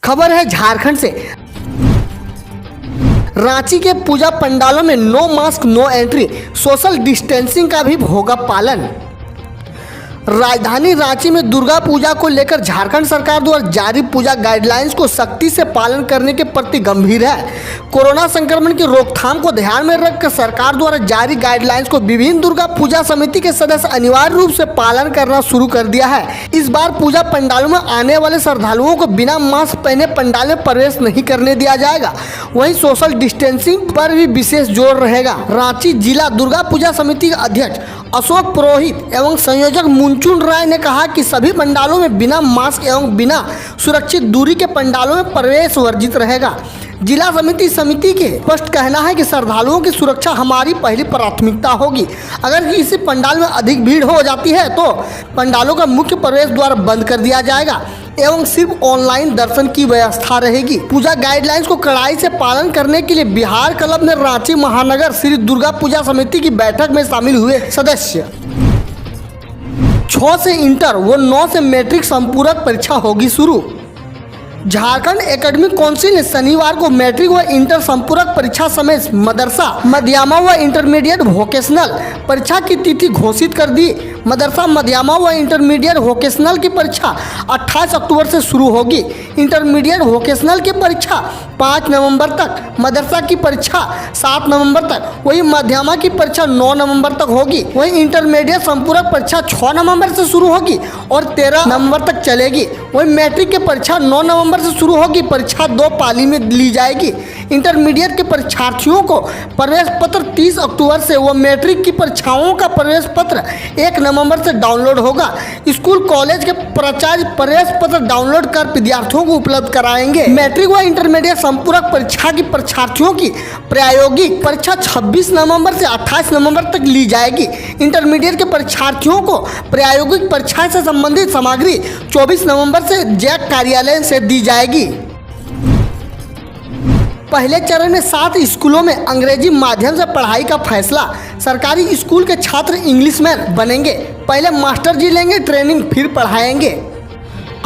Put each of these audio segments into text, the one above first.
खबर है झारखंड से। रांची के पूजा पंडालों में no mask no entry, social distancing का भी होगा पालन। राजधानी रांची में दुर्गा पूजा को लेकर झारखंड सरकार द्वारा जारी पूजा गाइडलाइंस को सख्ती से पालन करने के प्रति गंभीर है। कोरोना संक्रमण की रोकथाम को ध्यान में रखकर सरकार द्वारा जारी गाइडलाइंस को विभिन्न दुर्गा पूजा समिति के सदस्य अनिवार्य रूप से पालन करना शुरू कर दिया है। इस बार पूजा पंडालों में आने वाले श्रद्धालुओं को बिना मास्क पहने पंडाल में प्रवेश नहीं करने दिया जाएगा। वहीं सोशल डिस्टेंसिंग पर भी विशेष जोर रहेगा। रांची जिला दुर्गा पूजा समिति के अध्यक्ष अशोक पुरोहित एवं संयोजक मुनचुन राय ने कहा कि सभी पंडालों में बिना मास्क एवं बिना सुरक्षित दूरी के पंडालों में प्रवेश वर्जित रहेगा। जिला समिति के स्पष्ट कहना है कि श्रद्धालुओं की सुरक्षा हमारी पहली प्राथमिकता होगी। अगर किसी पंडाल में अधिक भीड़ हो जाती है तो पंडालों का मुख्य प्रवेश द्वार बंद कर दिया जाएगा एवं सिर्फ ऑनलाइन दर्शन की व्यवस्था रहेगी। पूजा गाइडलाइंस को कड़ाई से पालन करने के लिए बिहार क्लब ने रांची महानगर श्री दुर्गा पूजा समिति की बैठक में शामिल हुए सदस्य 6 से इंटर व 9 से मैट्रिक संपूरक परीक्षा होगी शुरू। झारखंड एकेडमिक काउंसिल ने शनिवार को मैट्रिक व इंटर संपूरक परीक्षा समेत मदरसा मध्यमा व इंटरमीडिएट वोकेशनल परीक्षा की तिथि घोषित कर दी। मदरसा मध्यमा व इंटरमीडिएट वोकेशनल की परीक्षा 28 अक्टूबर से शुरू होगी। इंटरमीडिएट वोकेशनल की परीक्षा 5 नवंबर तक, मदरसा की परीक्षा 7 नवंबर तक, वही मध्यमा की परीक्षा 9 नवंबर तक होगी। वही इंटरमीडिएट संपूरक परीक्षा 6 नवंबर से शुरू होगी और 13 नवंबर तक चलेगी। वही मैट्रिक की परीक्षा 9 नवंबर से शुरू होगी। परीक्षा 2 पाली में ली जाएगी। इंटरमीडिएट के परीक्षार्थियों को प्रवेश पत्र 30 अक्टूबर से व मैट्रिक की परीक्षाओं का प्रवेश पत्र 1 नवंबर से डाउनलोड होगा। स्कूल कॉलेज के प्राचार्य प्रवेश पत्र डाउनलोड कर विद्यार्थियों को उपलब्ध कराएंगे। मैट्रिक व इंटरमीडिएट संपूरक परीक्षा की परीक्षार्थियों की प्रायोगिक परीक्षा 26 नवंबर से 28 नवंबर तक ली जाएगी। इंटरमीडिएट के परीक्षार्थियों को प्रायोगिक परीक्षा से संबंधित सामग्री 24 नवंबर से जैक कार्यालय से दी जाएगी। पहले चरण में 7 स्कूलों में अंग्रेजी माध्यम से पढ़ाई का फैसला। सरकारी स्कूल के छात्र इंग्लिशमैन बनेंगे। पहले मास्टर जी लेंगे ट्रेनिंग, फिर पढ़ाएंगे।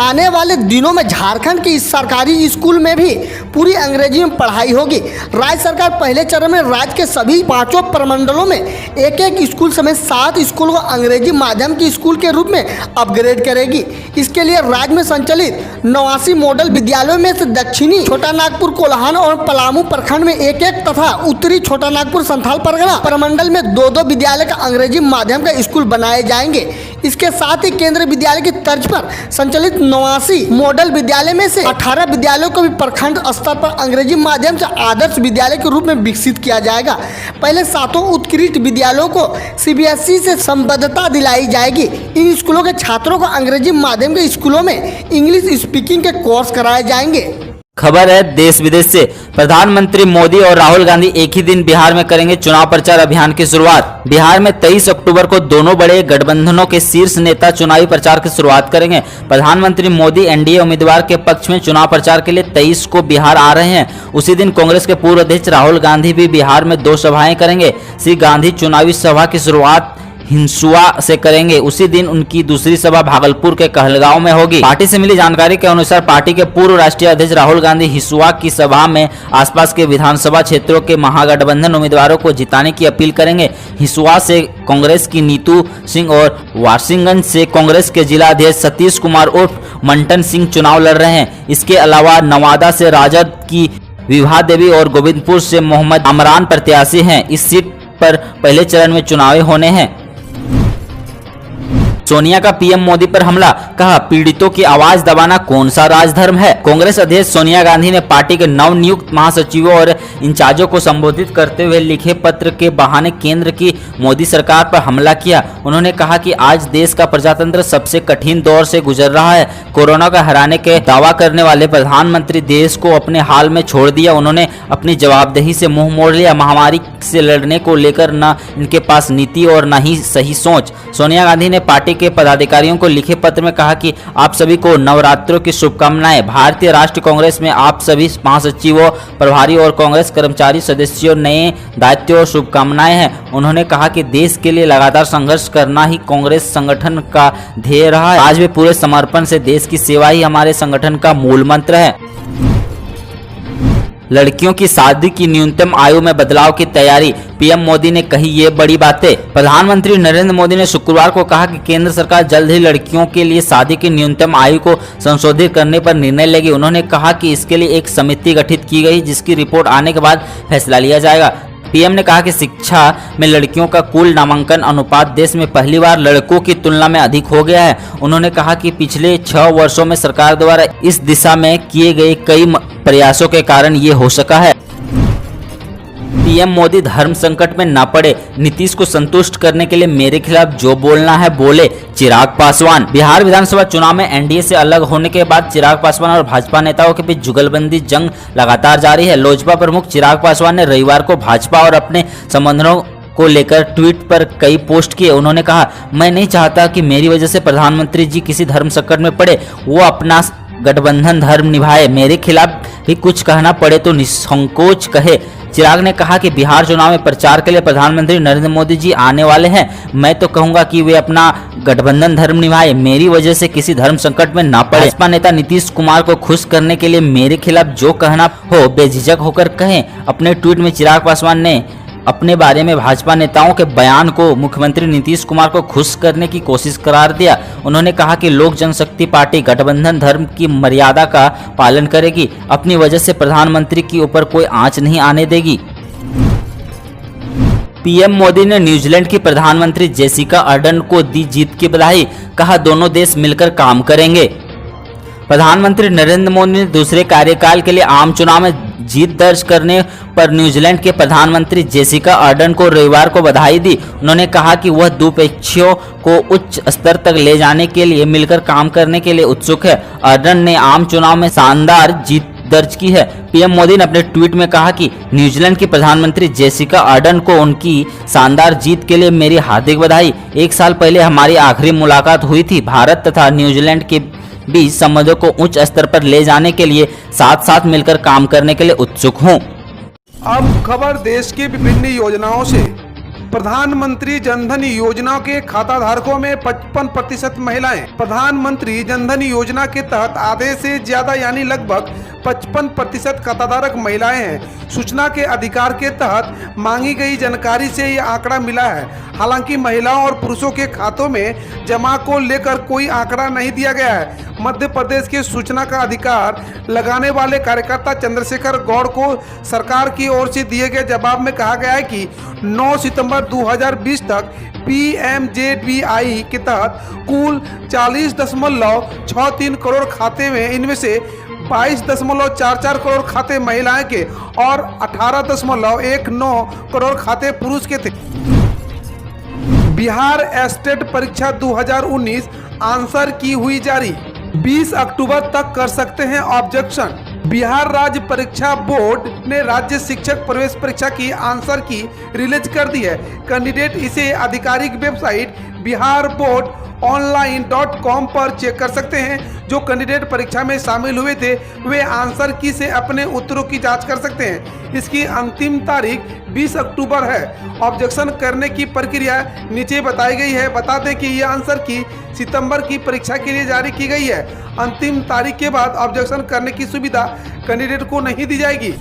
आने वाले दिनों में झारखंड के इस सरकारी स्कूल में भी पूरी अंग्रेजी में पढ़ाई होगी। राज्य सरकार पहले चरण में राज्य के सभी 5 प्रमंडलों में एक स्कूल समेत 7 स्कूल को अंग्रेजी माध्यम के स्कूल के रूप में अपग्रेड करेगी। इसके लिए राज्य में संचालित 89 मॉडल विद्यालयों में से दक्षिणी छोटा नागपुर, कोल्हान और पलामू प्रखंड में 1 तथा उत्तरी छोटा नागपुर संथाल परगना प्रमंडल में 2 विद्यालय का अंग्रेजी माध्यम का स्कूल बनाए जाएंगे। इसके साथ ही केंद्रीय विद्यालय की तर्ज पर संचालित 89 मॉडल विद्यालय में से 18 विद्यालयों को भी प्रखंड स्तर पर अंग्रेजी माध्यम से आदर्श विद्यालय के रूप में विकसित किया जाएगा। पहले 7 उत्कृष्ट विद्यालयों को CBSE से संबद्धता दिलाई जाएगी। इन स्कूलों के छात्रों को अंग्रेजी माध्यम के स्कूलों में इंग्लिश स्पीकिंग के कोर्स कराए जाएंगे। खबर है देश विदेश से। प्रधानमंत्री मोदी और राहुल गांधी एक ही दिन बिहार में करेंगे चुनाव प्रचार अभियान की शुरुआत। बिहार में 23 अक्टूबर को दोनों बड़े गठबंधनों के शीर्ष नेता चुनावी प्रचार की शुरुआत करेंगे। प्रधानमंत्री मोदी एनडीए उम्मीदवार के पक्ष में चुनाव प्रचार के लिए 23 को बिहार आ रहे हैं। उसी दिन कांग्रेस के पूर्व अध्यक्ष राहुल गांधी भी बिहार में 2 सभाएं करेंगे। श्री गांधी चुनावी सभा की शुरुआत हिंसुआ से करेंगे। उसी दिन उनकी दूसरी सभा भागलपुर के कहलगांव में होगी। पार्टी से मिली जानकारी के अनुसार पार्टी के पूर्व राष्ट्रीय अध्यक्ष राहुल गांधी हिंसुआ की सभा में आसपास के विधानसभा क्षेत्रों के महागठबंधन उम्मीदवारों को जिताने की अपील करेंगे। हिंसुआ से कांग्रेस की नीतू सिंह और वाशिंगटन से कांग्रेस के जिला अध्यक्ष सतीश कुमार उर्फ मंटन सिंह चुनाव लड़ रहे हैं। इसके अलावा नवादा से राजद की विभा देवी और गोविंदपुर से मोहम्मद अमरान प्रत्याशी हैं। इस सीट पर पहले चरण में चुनाव होने हैं। सोनिया का पीएम मोदी पर हमला, कहा पीड़ितों की आवाज दबाना कौन सा राजधर्म है। कांग्रेस अध्यक्ष सोनिया गांधी ने पार्टी के नवनियुक्त महासचिवों और इंचार्जों को संबोधित करते हुए लिखे पत्र के बहाने केंद्र की मोदी सरकार पर हमला किया। उन्होंने कहा कि आज देश का प्रजातंत्र सबसे कठिन दौर से गुजर रहा है। कोरोना का हराने के दावा करने वाले प्रधानमंत्री देश को अपने हाल में छोड़ दिया। उन्होंने अपनी जवाबदेही से मुंह मोड़ लिया। महामारी से लड़ने को लेकर न इनके पास नीति और न ही सही सोच। सोनिया गांधी ने पार्टी के पदाधिकारियों को लिखे पत्र में कहा कि आप सभी को नवरात्रों की शुभकामनाएं। भारतीय राष्ट्रीय कांग्रेस में आप सभी महासचिवों, प्रभारी और कांग्रेस कर्मचारी सदस्यों नए दायित्व और शुभकामनाएं हैं। उन्होंने कहा कि देश के लिए लगातार संघर्ष करना ही कांग्रेस संगठन का ध्येय रहा है। आज भी पूरे समर्पण से देश की सेवा ही हमारे संगठन का मूल मंत्र है। लड़कियों की शादी की न्यूनतम आयु में बदलाव की तैयारी, पीएम मोदी ने कही ये बड़ी बातें। प्रधानमंत्री नरेंद्र मोदी ने शुक्रवार को कहा कि केंद्र सरकार जल्द ही लड़कियों के लिए शादी की न्यूनतम आयु को संशोधित करने पर निर्णय लेगी। उन्होंने कहा कि इसके लिए एक समिति गठित की गई, जिसकी रिपोर्ट आने के बाद फैसला लिया जाएगा। पीएम ने कहा कि शिक्षा में लड़कियों का कुल नामांकन अनुपात देश में पहली बार लड़कों की तुलना में अधिक हो गया है। उन्होंने कहा कि पिछले 6 वर्षों में सरकार द्वारा इस दिशा में किए गए कई प्रयासों के कारण ये हो सका है। पीएम मोदी धर्म संकट में न पड़े, नीतीश को संतुष्ट करने के लिए मेरे खिलाफ जो बोलना है बोले, चिराग पासवान। बिहार विधानसभा चुनाव में एनडीए से अलग होने के बाद चिराग पासवान और भाजपा नेताओं के बीच जुगलबंदी जंग लगातार जारी है। लोजपा प्रमुख चिराग पासवान ने रविवार को भाजपा और अपने संबंधों को लेकर ट्वीट पर कई पोस्ट किए। उन्होंने कहा, मैं नहीं चाहता कि मेरी वजह से प्रधानमंत्री जी किसी धर्म संकट में पड़े, वो अपना गठबंधन धर्म निभाए, मेरे खिलाफ भी कुछ कहना पड़े तो निसंकोच कहे। चिराग ने कहा कि बिहार चुनाव में प्रचार के लिए प्रधानमंत्री नरेंद्र मोदी जी आने वाले हैं। मैं तो कहूंगा कि वे अपना गठबंधन धर्म निभाए, मेरी वजह से किसी धर्म संकट में ना पड़े। भाजपा नेता नीतीश कुमार को खुश करने के लिए मेरे खिलाफ जो कहना हो बेझिझक होकर कहें। अपने ट्वीट में चिराग पासवान ने अपने बारे में भाजपा नेताओं के बयान को मुख्यमंत्री नीतीश कुमार को खुश करने की कोशिश करार दिया। उन्होंने कहा कि लोक जनशक्ति पार्टी गठबंधन धर्म की मर्यादा का पालन करेगी, अपनी वजह से प्रधानमंत्री के ऊपर कोई आंच नहीं आने देगी। पीएम मोदी ने न्यूजीलैंड की प्रधानमंत्री जेसिका अर्डर्न को दी जीत की बधाई, कहा दोनों देश मिलकर काम करेंगे। प्रधानमंत्री नरेंद्र मोदी ने दूसरे कार्यकाल के लिए आम चुनाव में जीत दर्ज करने पर न्यूजीलैंड के प्रधानमंत्री जेसिका अर्डर्न को रविवार को बधाई दी। उन्होंने कहा कि वह द्विपक्षीयों को उच्च स्तर तक ले जाने के लिए मिलकर काम करने के लिए उत्सुक है। अर्डर्न ने आम चुनाव में शानदार जीत दर्ज की है। पीएम मोदी ने अपने ट्वीट में कहा कि न्यूजीलैंड की प्रधानमंत्री जेसिका अर्डर्न को उनकी शानदार जीत के लिए मेरी हार्दिक बधाई। 1 साल पहले हमारी आखिरी मुलाकात हुई थी। भारत तथा न्यूजीलैंड के बीच संबंधों को उच्च स्तर पर ले जाने के लिए साथ साथ मिलकर काम करने के लिए उत्सुक हूं। अब खबर देश की विभिन्न योजनाओं से। प्रधानमंत्री जनधन योजना के खाता धारकों में 55% महिलाएं। प्रधानमंत्री जनधन योजना के तहत आधे से ज्यादा यानी लगभग 55% खाताधारक महिलाएं हैं। सूचना के अधिकार के तहत मांगी गई जानकारी से यह आंकड़ा मिला है। हालांकि महिलाओं और पुरुषों के खातों में जमा को लेकर कोई आंकड़ा नहीं दिया गया है। मध्य प्रदेश के सूचना का अधिकार लगाने वाले कार्यकर्ता चंद्रशेखर गौड़ को सरकार की ओर से दिए गए जवाब में कहा गया है कि 9 सितंबर 2020 तक PMJDY के तहत कुल 40.63 करोड़ खाते में इनमें से 22.44 करोड़ खाते महिलाएं के और 18.19 करोड़ खाते पुरुष के थे। बिहार स्टेट परीक्षा 2019 आंसर की हुई जारी। 20 अक्टूबर तक कर सकते हैं ऑब्जेक्शन। बिहार राज्य परीक्षा बोर्ड ने राज्य शिक्षक प्रवेश परीक्षा की आंसर की रिलीज कर दी है। कैंडिडेट इसे आधिकारिक वेबसाइट biharboardonline.com पर चेक कर सकते हैं। जो कैंडिडेट परीक्षा में शामिल हुए थे वे आंसर की से अपने उत्तरों की जांच कर सकते हैं। इसकी अंतिम तारीख 20 अक्टूबर है। ऑब्जेक्शन करने की प्रक्रिया नीचे बताई गई है। बता दें कि यह आंसर की सितंबर की परीक्षा के लिए जारी की गई है। अंतिम तारीख के बाद ऑब्जेक्शन करने की सुविधा कैंडिडेट को नहीं दी जाएगी।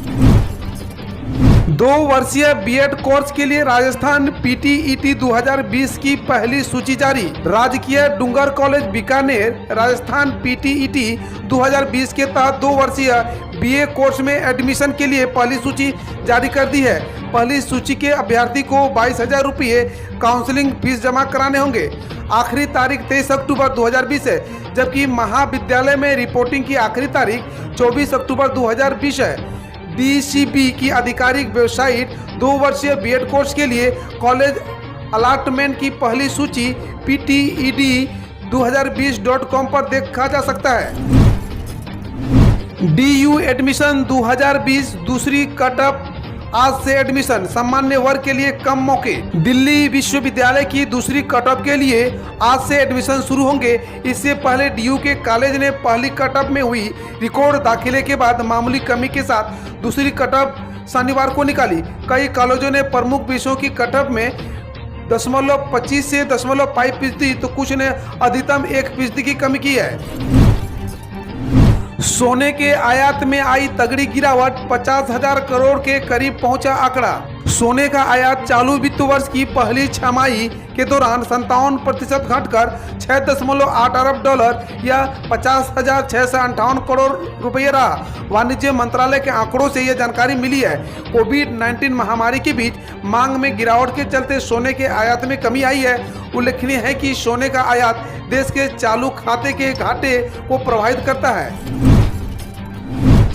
2 वर्षीय बीएड कोर्स के लिए राजस्थान PTET 2020 की पहली सूची जारी। राजकीय डूंगर कॉलेज बीकानेर राजस्थान PTET 2020 के तहत 2 वर्षीय BA कोर्स में एडमिशन के लिए पहली सूची जारी कर दी है। पहली सूची के अभ्यर्थी को 22,000 रुपये काउंसलिंग फीस जमा कराने होंगे। आखिरी तारीख 23 अक्टूबर 2020 है, जबकि महाविद्यालय में रिपोर्टिंग की आखिरी तारीख 24 अक्टूबर 2020 है। DCB की आधिकारिक वेबसाइट 2 वर्षीय बीएड कोर्स के लिए कॉलेज अलॉटमेंट की पहली सूची PTED2020.com पर देखा जा सकता है। DU एडमिशन 2020 दूसरी कटअप आज से एडमिशन, सामान्य वर्ग के लिए कम मौके। दिल्ली विश्वविद्यालय की दूसरी कट ऑफ के लिए आज से एडमिशन शुरू होंगे। इससे पहले डीयू के कॉलेज ने पहली कट ऑफ में हुई रिकॉर्ड दाखिले के बाद मामूली कमी के साथ दूसरी कट ऑफ शनिवार को निकाली। कई कॉलेजों ने प्रमुख विषयों की कट ऑफ में 0.25 से 0.5% तो कुछ ने अधिकतम 1% की कमी की है। सोने के आयात में आई तगड़ी गिरावट, 50,000 करोड़ के करीब पहुंचा आंकड़ा। सोने का आयात चालू वित्त वर्ष की पहली छमाही के दौरान 57% घटकर 6.8 अरब डॉलर या 50,658 करोड़ रुपये रहा। वाणिज्य मंत्रालय के आंकड़ों से यह जानकारी मिली है। कोविड-19 महामारी के बीच मांग में गिरावट के चलते सोने के आयात में कमी आई है। उल्लेखनीय है कि सोने का आयात देश के चालू खाते के घाटे को प्रभावित करता है।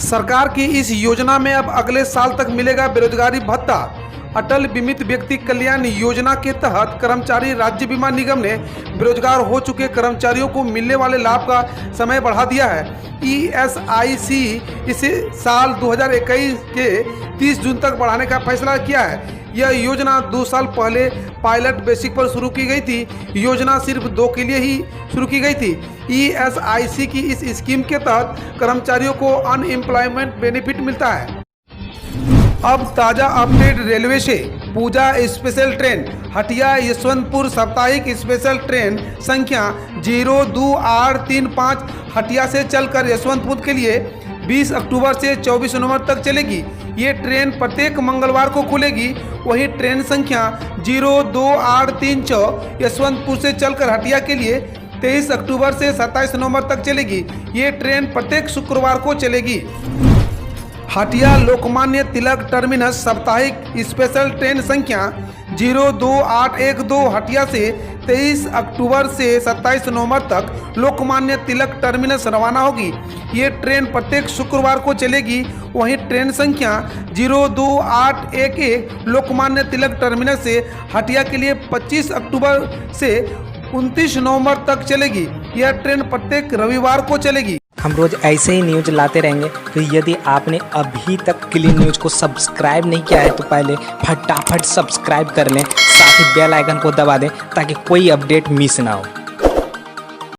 सरकार की इस योजना में अब अगले साल तक मिलेगा बेरोजगारी भत्ता। अटल बीमित व्यक्ति कल्याण योजना के तहत कर्मचारी राज्य बीमा निगम ने बेरोजगार हो चुके कर्मचारियों को मिलने वाले लाभ का समय बढ़ा दिया है। ESIC इसे साल 2021 के 30 जून तक बढ़ाने का फैसला किया है। यह योजना 2 साल पहले पायलट बेसिक पर शुरू की गई थी। योजना सिर्फ 2 के लिए ही शुरू की गई थी। ESIC की इस स्कीम के तहत कर्मचारियों को अनएम्प्लॉयमेंट बेनिफिट मिलता है। अब ताजा अपडेट रेलवे से। पूजा स्पेशल ट्रेन हटिया यशवंतपुर साप्ताहिक स्पेशल ट्रेन संख्या 02835 हटिया से चलकर यशवंतपुर के लिए 20 अक्टूबर से 24 नवंबर तक चलेगी। ये ट्रेन प्रत्येक मंगलवार को खुलेगी। वहीं ट्रेन संख्या 02834 यशवंतपुर से चलकर हटिया के लिए 23 अक्टूबर से 27 नवंबर तक चलेगी। ये ट्रेन प्रत्येक शुक्रवार को चलेगी। हटिया लोकमान्य तिलक टर्मिनस साप्ताहिक स्पेशल ट्रेन संख्या 02812 हटिया से 23 अक्टूबर से 27 नवंबर तक लोकमान्य तिलक टर्मिनस रवाना होगी। ये ट्रेन प्रत्येक शुक्रवार को चलेगी। वहीं ट्रेन संख्या 02811 लोकमान्य तिलक टर्मिनस से हटिया के लिए 25 अक्टूबर से 29 नवंबर तक चलेगी। यह ट्रेन प्रत्येक रविवार को चलेगी। हम रोज ऐसे ही न्यूज लाते रहेंगे, तो यदि आपने अभी तक क्लीन न्यूज को सब्सक्राइब नहीं किया है तो पहले फटाफट सब्सक्राइब कर लें, साथ ही बेल आइकन को दबा दें ताकि कोई अपडेट मिस ना हो।